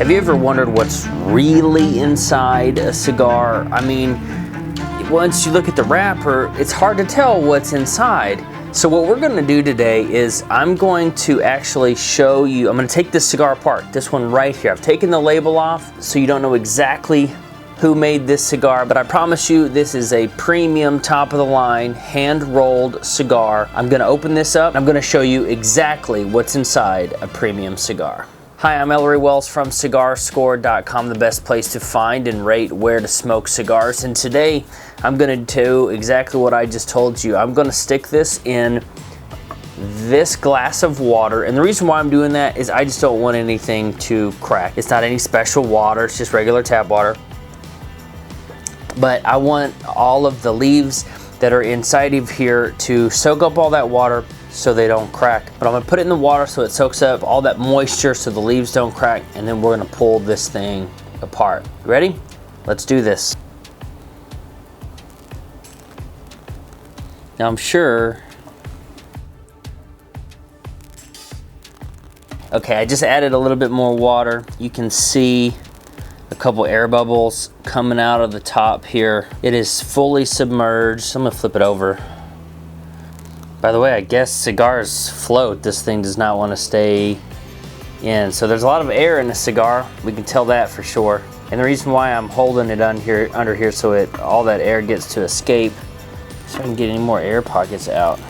Have you ever wondered what's really inside a cigar? I mean, once you look at the wrapper, it's hard to tell what's inside. So what we're gonna do today is I'm going to actually show you, I'm gonna take this cigar apart, this one right here. I've taken the label off so you don't know exactly who made this cigar, but I promise you this is a premium, top of the line, hand-rolled cigar. I'm gonna open this up, I'm gonna show you exactly what's inside a premium cigar. Hi, I'm Ellery Wells from CigarScore.com, the best place to find and rate where to smoke cigars. And today, I'm gonna do exactly what I just told you. I'm gonna stick this in this glass of water. And the reason why I'm doing that is I just don't want anything to crack. It's not any special water, it's just regular tap water. But I want all of the leaves that are inside of here to soak up all that water so they don't crack. But I'm gonna put it in the water so it soaks up all that moisture so the leaves don't crack, and then we're gonna pull this thing apart. Ready? Let's do this. Now I'm sure, okay, I just added a little bit more water. You can see a couple air bubbles coming out of the top here. It is fully submerged. I'm gonna flip it over. By the way, I guess cigars float. This thing does not want to stay in. So there's a lot of air in a cigar. We can tell that for sure. And the reason why I'm holding it under here so all that air gets to escape, so I can get any more air pockets out.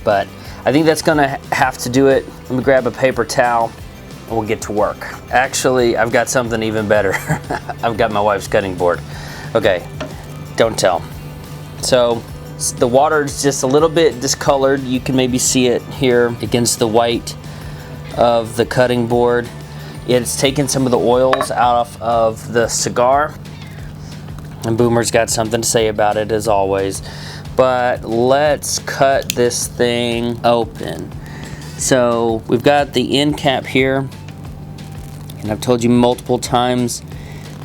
But I think that's gonna have to do it. Let me grab a paper towel and we'll get to work. Actually, I've got something even better. I've got my wife's cutting board. Okay, don't tell. So the water is just a little bit discolored. You can maybe see it here against the white of the cutting board. It's taken some of the oils out of the cigar. And Boomer's got something to say about it as always. But let's cut this thing open. So we've got the end cap here. And I've told you multiple times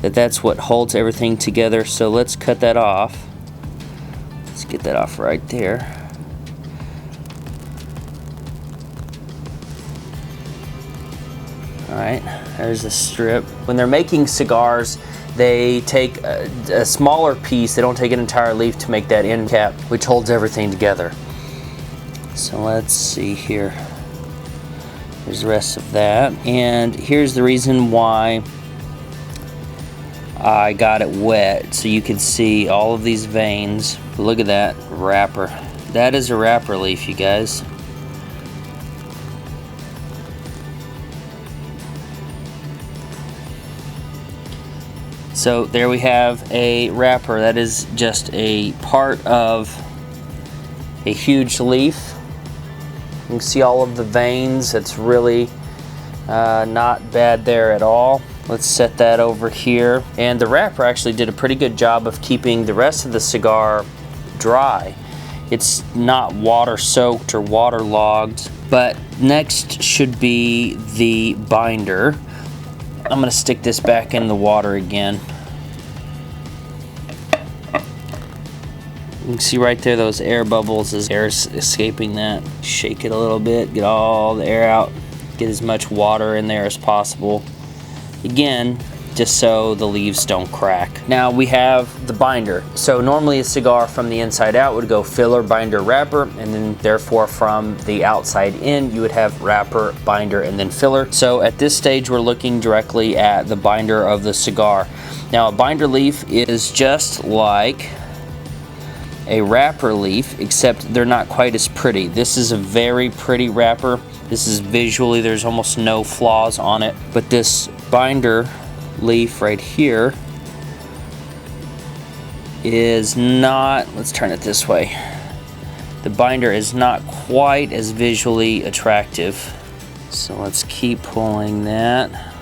that that's what holds everything together. So let's cut that off. Let's get that off right there. All right, there's a strip. When they're making cigars, they take a smaller piece. They don't take an entire leaf to make that end cap, which holds everything together. So let's see here. Here's the rest of that. And here's the reason why I got it wet, so you can see all of these veins. Look at that wrapper. That is a wrapper leaf, you guys. So there we have a wrapper. That is just a part of a huge leaf. You can see all of the veins. It's really not bad there at all. Let's set that over here. And the wrapper actually did a pretty good job of keeping the rest of the cigar dry. It's not water soaked or waterlogged. But next should be the binder. I'm gonna stick this back in the water again. You can see right there those air bubbles as air is escaping that. Shake it a little bit, get all the air out, get as much water in there as possible. Again, just so the leaves don't crack. Now we have the binder. So normally a cigar from the inside out would go filler, binder, wrapper, and then therefore from the outside in you would have wrapper, binder, and then filler. So at this stage we're looking directly at the binder of the cigar. Now a binder leaf is just like a wrapper leaf, except they're not quite as pretty. This is a very pretty wrapper. This is visually, there's almost no flaws on it. But this binder leaf right here is not, let's turn it this way. The binder is not quite as visually attractive. So let's keep pulling that.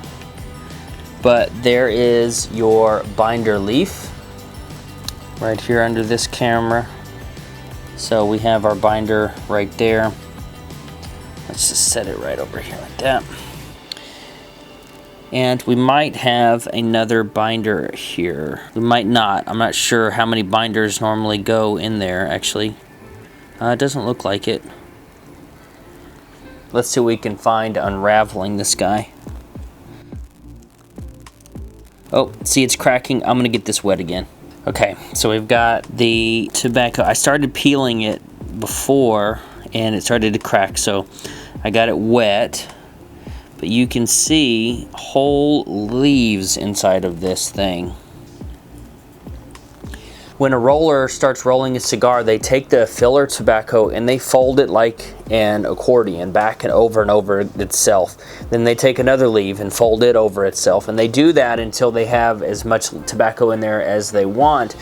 But there is your binder leaf right here under this camera. So we have our binder right there. Let's just set it right over here like that. And we might have another binder here. We might not. I'm not sure how many binders normally go in there, actually. It doesn't look like it. Let's see what we can find unraveling this guy. Oh, see, it's cracking. I'm gonna get this wet again. Okay, so we've got the tobacco. I started peeling it before and it started to crack, so I got it wet. But you can see whole leaves inside of this thing. When a roller starts rolling a cigar, they take the filler tobacco and they fold it like an accordion back and over itself. Then they take another leaf and fold it over itself, and they do that until they have as much tobacco in there as they want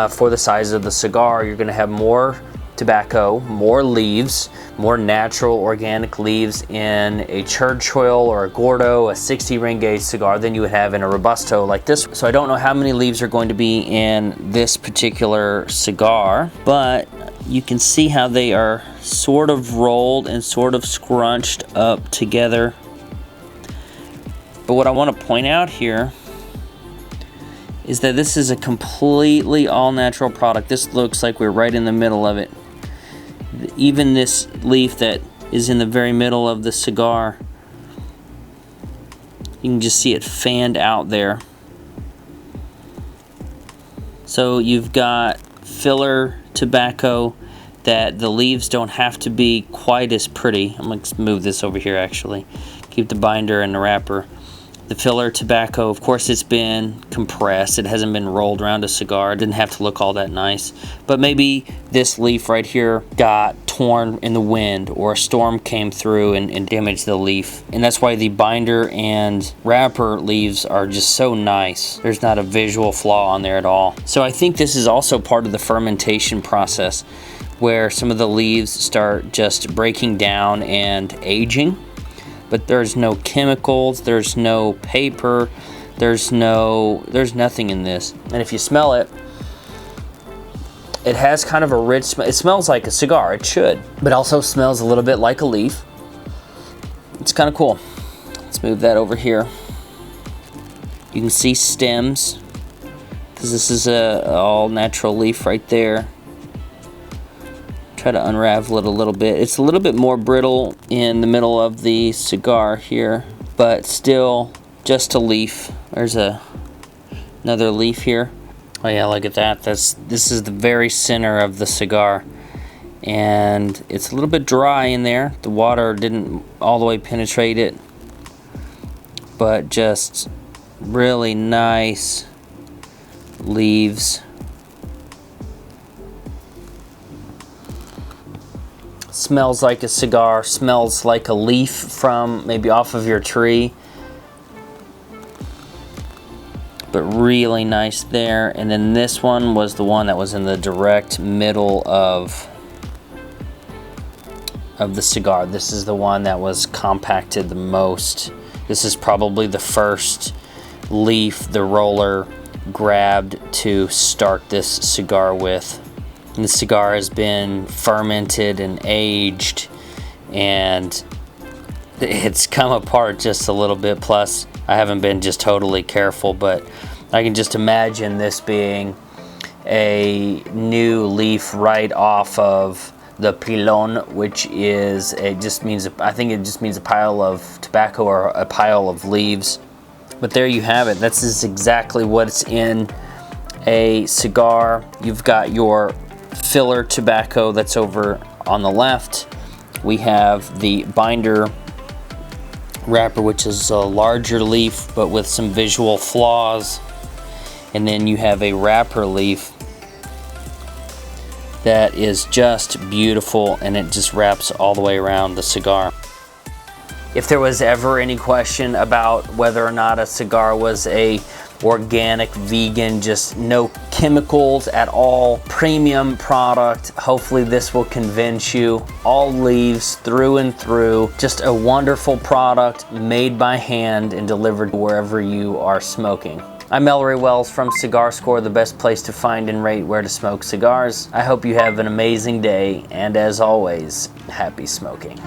for the size of the cigar. You're going to have more tobacco, more leaves, more natural organic leaves in a Churchill or a Gordo, a 60 ring gauge cigar than you would have in a Robusto like this. So I don't know how many leaves are going to be in this particular cigar, but you can see how they are sort of rolled and sort of scrunched up together. But what I want to point out here is that this is a completely all natural product. This looks like we're right in the middle of it. Even this leaf that is in the very middle of the cigar, you can just see it fanned out there. So you've got filler tobacco that the leaves don't have to be quite as pretty. I'm going to move this over here actually. Keep the binder and the wrapper. The filler tobacco, of course, it's been compressed. It hasn't been rolled around a cigar. It didn't have to look all that nice. But maybe this leaf right here got torn in the wind, or a storm came through and damaged the leaf. And that's why the binder and wrapper leaves are just so nice. There's not a visual flaw on there at all. So I think this is also part of the fermentation process, where some of the leaves start just breaking down and aging. But there's no chemicals, there's no paper, there's nothing in this. And if you smell it, it has kind of a rich smell. It smells like a cigar, it should, but also smells a little bit like a leaf. It's kind of cool. Let's move that over here. You can see stems, because this is a all natural leaf right there. Try to unravel it a little bit. It's a little bit more brittle in the middle of the cigar here, but still just a leaf. There's another leaf here. Oh yeah, look at that. This is the very center of the cigar, and it's a little bit dry in there. The water didn't all the way penetrate it, but just really nice leaves. Smells like a cigar, smells like a leaf from maybe off of your tree. But really nice there. And then this one was the one that was in the direct middle of the cigar. This is the one that was compacted the most. This is probably the first leaf the roller grabbed to start this cigar with. And the cigar has been fermented and aged, and it's come apart just a little bit. Plus, I haven't been just totally careful, but I can just imagine this being a new leaf right off of the pilon, which is, it just means, I think it just means a pile of tobacco or a pile of leaves. But there you have it. This is exactly what's in a cigar. You've got your filler tobacco that's over on the left. We have the binder wrapper, which is a larger leaf but with some visual flaws, and then you have a wrapper leaf that is just beautiful, and it just wraps all the way around the cigar. If there was ever any question about whether or not a cigar was a organic, vegan, just no chemicals at all, premium product, hopefully this will convince you. All leaves through and through, just a wonderful product made by hand and delivered wherever you are smoking. I'm Ellery Wells from CigarScore, the best place to find and rate where to smoke cigars. I hope you have an amazing day, and as always, happy smoking.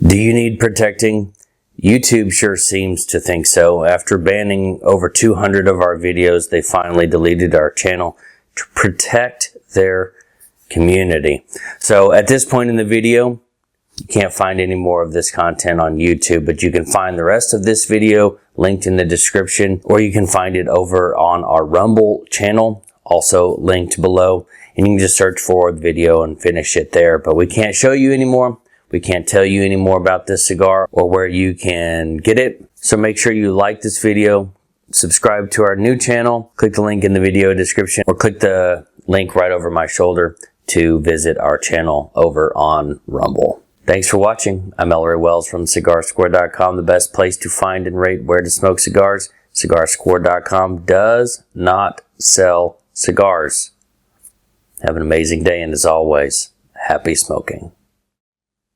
Do you need protecting? YouTube sure seems to think so. After banning over 200 of our videos, they finally deleted our channel to protect their community. So at this point in the video, you can't find any more of this content on YouTube, but you can find the rest of this video linked in the description, or you can find it over on our Rumble channel, also linked below, and you can just search for the video and finish it there. But we can't show you anymore. We can't tell you any more about this cigar or where you can get it. So make sure you like this video, subscribe to our new channel, click the link in the video description, or click the link right over my shoulder to visit our channel over on Rumble. Thanks for watching. I'm Ellery Wells from CigarScore.com, the best place to find and rate where to smoke cigars. CigarScore.com does not sell cigars. Have an amazing day, and as always, happy smoking.